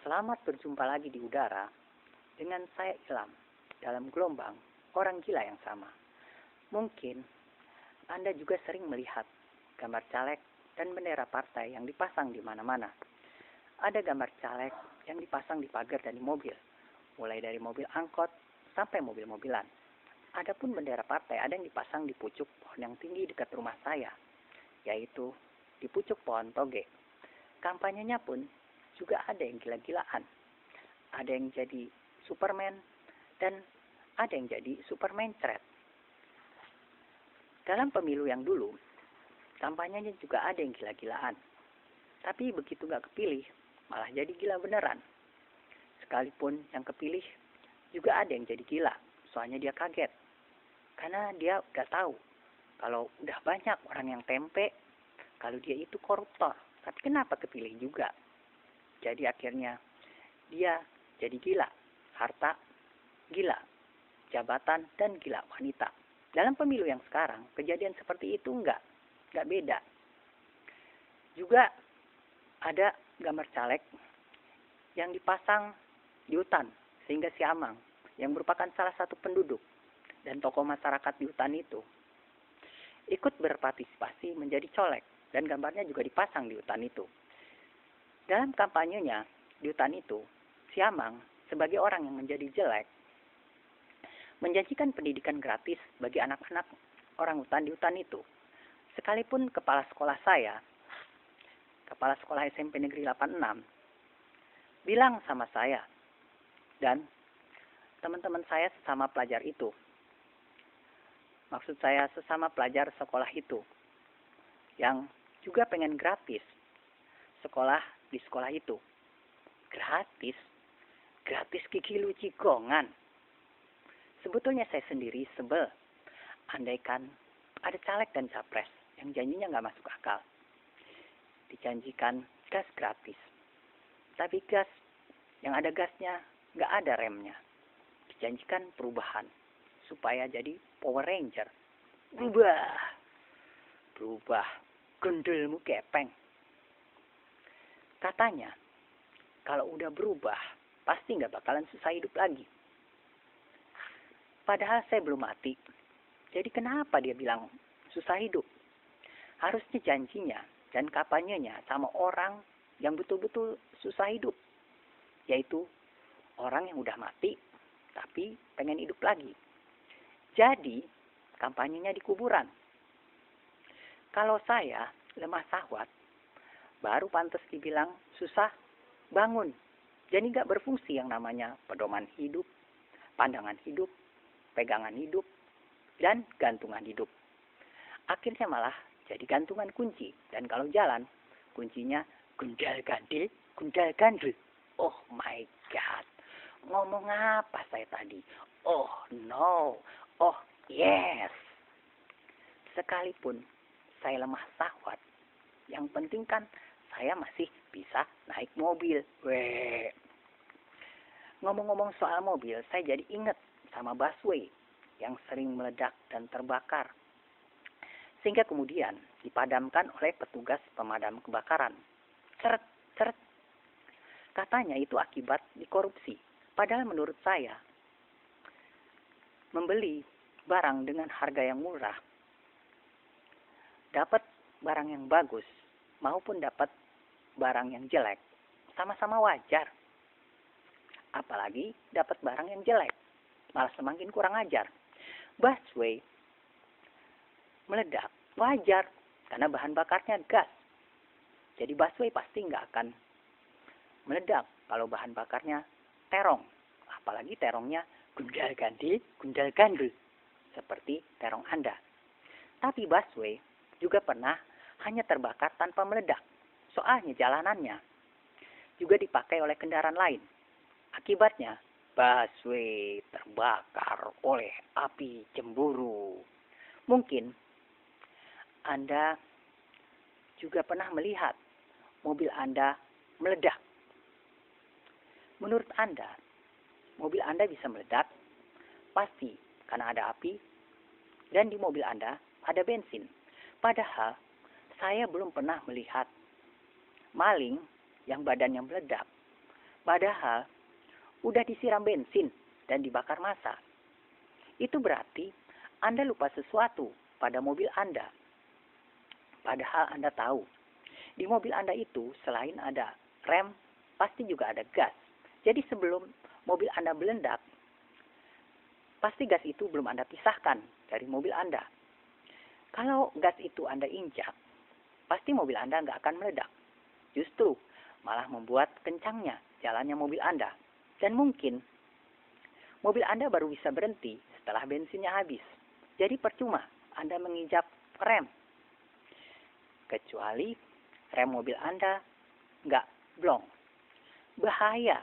Selamat berjumpa lagi di udara dengan saya Ilham dalam gelombang orang gila yang sama. Mungkin Anda juga sering melihat gambar caleg dan bendera partai yang dipasang di mana-mana. Ada gambar caleg yang dipasang di pagar dan di mobil, mulai dari mobil angkot sampai mobil-mobilan. Adapun bendera partai ada yang dipasang di pucuk pohon yang tinggi dekat rumah saya, yaitu di pucuk pohon toge. Kampanyenya pun juga ada yang gila-gilaan. Ada yang jadi Superman dan ada yang jadi Superman Threat. Dalam pemilu yang dulu, kampanyenya juga ada yang gila-gilaan. Tapi begitu gak kepilih, malah jadi gila beneran. Sekalipun yang kepilih, juga ada yang jadi gila. Soalnya dia kaget. Karena dia udah tahu kalau udah banyak orang yang tempe, kalau dia itu koruptor. Tapi kenapa kepilih juga? Jadi akhirnya dia jadi gila. Harta, gila. Jabatan, dan gila wanita. Dalam pemilu yang sekarang, kejadian seperti itu enggak beda. Juga ada gambar caleg yang dipasang di hutan, sehingga si Amang, yang merupakan salah satu penduduk dan tokoh masyarakat di hutan itu, ikut berpartisipasi menjadi colek, dan gambarnya juga dipasang di hutan itu. Dalam kampanyenya di hutan itu, si Amang sebagai orang yang menjadi jelek, menjanjikan pendidikan gratis bagi anak-anak orang hutan di hutan itu. Sekalipun kepala sekolah saya, kepala sekolah SMP Negeri 86, bilang sama saya dan teman-teman saya sesama pelajar itu. Maksud saya sesama pelajar sekolah itu yang juga pengen gratis sekolah di sekolah itu. Gratis? Gratis kiki lu cikongan. Sebetulnya saya sendiri sebel. Andaikan ada caleg dan capres yang janjinya nggak masuk akal. Dijanjikan gas gratis. Tapi gas, yang ada gasnya, nggak ada remnya. Dijanjikan perubahan. Supaya jadi Power Ranger. Berubah. Gendelmu kepeng. Katanya, kalau udah berubah, pasti nggak bakalan susah hidup lagi. Padahal saya belum mati. Jadi kenapa dia bilang susah hidup? Harusnya janjinya dan kampanyenya sama orang yang betul-betul susah hidup. Yaitu orang yang udah mati, tapi pengen hidup lagi. Jadi, kampanyenya di kuburan. Kalau saya lemah syahwat, baru pantas dibilang susah bangun. Jadi gak berfungsi yang namanya pedoman hidup, pandangan hidup, pegangan hidup, dan gantungan hidup. Akhirnya malah jadi gantungan kunci. Dan kalau jalan, kuncinya gundal-gandil, gundal-gandil. Oh my God. Ngomong apa saya tadi? Oh no. Oh yes. Sekalipun saya lemah syahwat, yang penting kan saya masih bisa naik mobil. Ngomong-ngomong soal mobil, saya jadi ingat sama busway yang sering meledak dan terbakar. Sehingga kemudian dipadamkan oleh petugas pemadam kebakaran. Ceret, ceret. Katanya itu akibat dikorupsi. Padahal menurut saya, membeli barang dengan harga yang murah, dapat barang yang bagus, maupun dapat barang yang jelek, sama-sama wajar. Apalagi dapat barang yang jelek, malah semakin kurang ajar. Busway meledak, wajar, karena bahan bakarnya gas. Jadi busway pasti nggak akan meledak kalau bahan bakarnya terong. Apalagi terongnya gundal-gandil, seperti terong Anda. Tapi busway juga pernah hanya terbakar tanpa meledak. Soalnya jalanannya juga dipakai oleh kendaraan lain. Akibatnya, busway terbakar oleh api cemburu. Mungkin Anda juga pernah melihat mobil Anda meledak. Menurut Anda, mobil Anda bisa meledak? Pasti, karena ada api dan di mobil Anda ada bensin. Padahal, saya belum pernah melihat maling yang badannya meledak. Padahal udah disiram bensin dan dibakar massa. Itu berarti Anda lupa sesuatu pada mobil Anda. Padahal Anda tahu, di mobil Anda itu selain ada rem, pasti juga ada gas. Jadi sebelum mobil Anda meledak, pasti gas itu belum Anda pisahkan dari mobil Anda. Kalau gas itu Anda injak, pasti mobil Anda nggak akan meledak. Justru malah membuat kencangnya jalannya mobil Anda. Dan mungkin mobil Anda baru bisa berhenti setelah bensinnya habis. Jadi percuma Anda menginjak rem. Kecuali rem mobil Anda nggak blong. Bahaya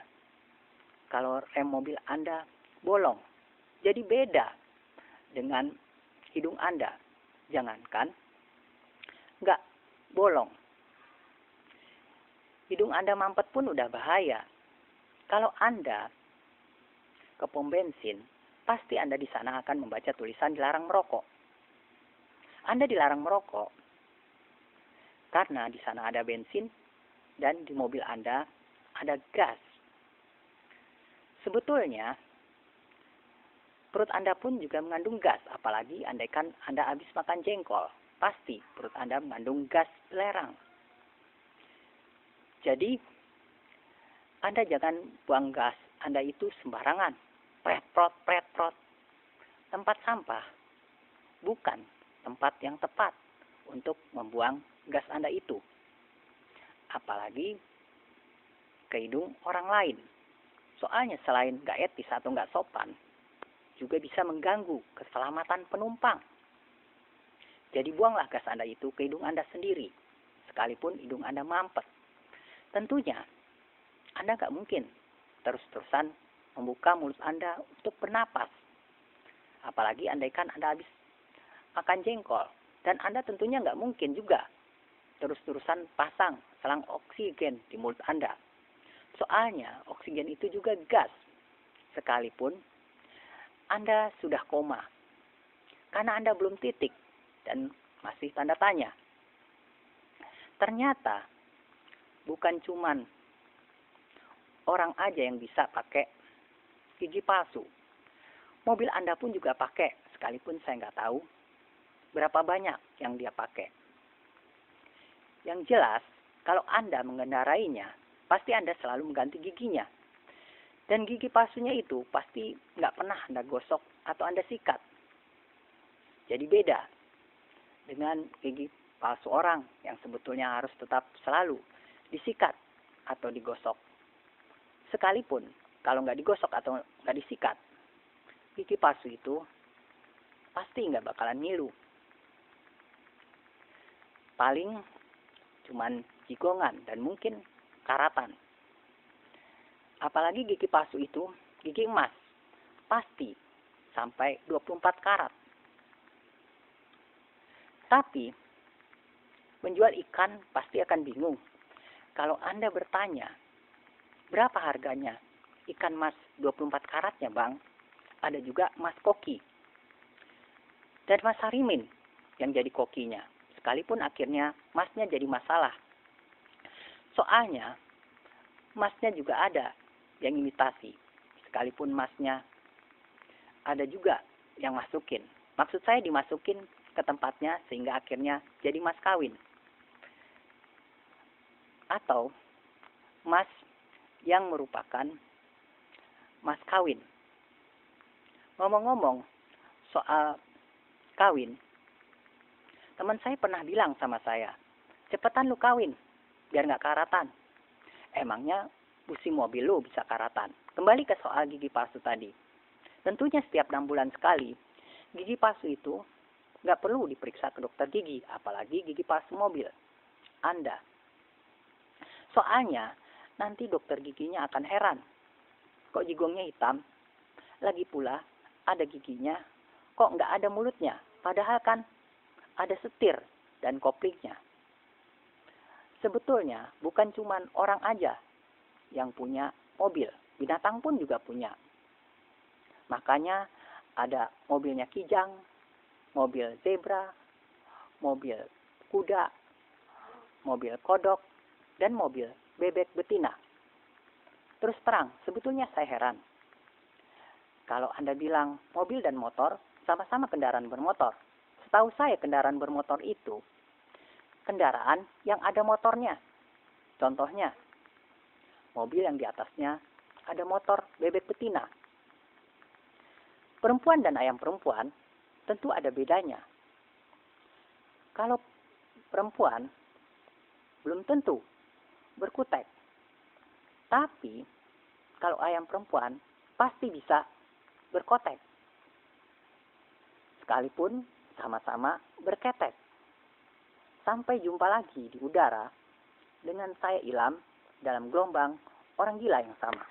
kalau rem mobil Anda bolong. Jadi beda dengan hidung Anda. Jangankan nggak bolong. Hidung Anda mampet pun udah bahaya. Kalau Anda ke pom bensin, pasti Anda di sana akan membaca tulisan dilarang merokok. Anda dilarang merokok karena di sana ada bensin dan di mobil Anda ada gas. Sebetulnya perut Anda pun juga mengandung gas, apalagi andaikan Anda habis makan jengkol. Pasti perut Anda mengandung gas belerang. Jadi, Anda jangan buang gas Anda itu sembarangan. Preprot, preprot. Tempat sampah bukan tempat yang tepat untuk membuang gas Anda itu. Apalagi ke hidung orang lain. Soalnya selain nggak etis atau nggak sopan, juga bisa mengganggu keselamatan penumpang. Jadi buanglah gas Anda itu ke hidung Anda sendiri, sekalipun hidung Anda mampet. Tentunya, Anda nggak mungkin terus-terusan membuka mulut Anda untuk bernapas. Apalagi andaikan Anda habis makan jengkol. Dan Anda tentunya nggak mungkin juga terus-terusan pasang selang oksigen di mulut Anda. Soalnya oksigen itu juga gas. Sekalipun Anda sudah koma. Karena Anda belum titik dan masih tanda tanya. Ternyata bukan cuman orang aja yang bisa pakai gigi palsu. Mobil Anda pun juga pakai, sekalipun saya nggak tahu berapa banyak yang dia pakai. Yang jelas, kalau Anda mengendarainya, pasti Anda selalu mengganti giginya. Dan gigi palsunya itu pasti nggak pernah Anda gosok atau Anda sikat. Jadi beda dengan gigi palsu orang yang sebetulnya harus tetap selalu disikat atau digosok. Sekalipun kalau nggak digosok atau nggak disikat, gigi palsu itu pasti nggak bakalan ngilu. Paling cuman jigongan dan mungkin karatan. Apalagi gigi palsu itu gigi emas, pasti sampai 24 karat. Tapi menjual ikan pasti akan bingung kalau Anda bertanya, berapa harganya ikan emas 24 karatnya bang? Ada juga emas koki. Dan emas harimin yang jadi kokinya. Sekalipun akhirnya emasnya jadi masalah. Soalnya emasnya juga ada yang imitasi. Sekalipun emasnya ada juga yang masukin. Maksud saya dimasukin ke tempatnya sehingga akhirnya jadi emas kawin. Atau emas yang merupakan emas kawin. Ngomong-ngomong soal kawin, teman saya pernah bilang sama saya, cepetan lu kawin, biar nggak karatan. Emangnya busi mobil lu bisa karatan? Kembali ke soal gigi palsu tadi. Tentunya setiap 6 bulan sekali, gigi palsu itu nggak perlu diperiksa ke dokter gigi, apalagi gigi palsu mobil Anda. Soalnya, nanti dokter giginya akan heran. Kok jigongnya hitam? Lagi pula, ada giginya, kok nggak ada mulutnya? Padahal kan ada setir dan koplingnya. Sebetulnya, bukan cuma orang aja yang punya mobil. Binatang pun juga punya. Makanya ada mobilnya kijang, mobil zebra, mobil kuda, mobil kodok, dan mobil bebek betina. Terus terang, sebetulnya saya heran. Kalau Anda bilang mobil dan motor sama-sama kendaraan bermotor. Setahu saya kendaraan bermotor itu kendaraan yang ada motornya. Contohnya, mobil yang di atasnya ada motor bebek betina. Perempuan dan ayam perempuan tentu ada bedanya. Kalau perempuan belum tentu berkutek. Tapi kalau ayam perempuan pasti bisa berkotek. Sekalipun sama-sama berketek. Sampai jumpa lagi di udara dengan saya Ilham dalam gelombang orang gila yang sama.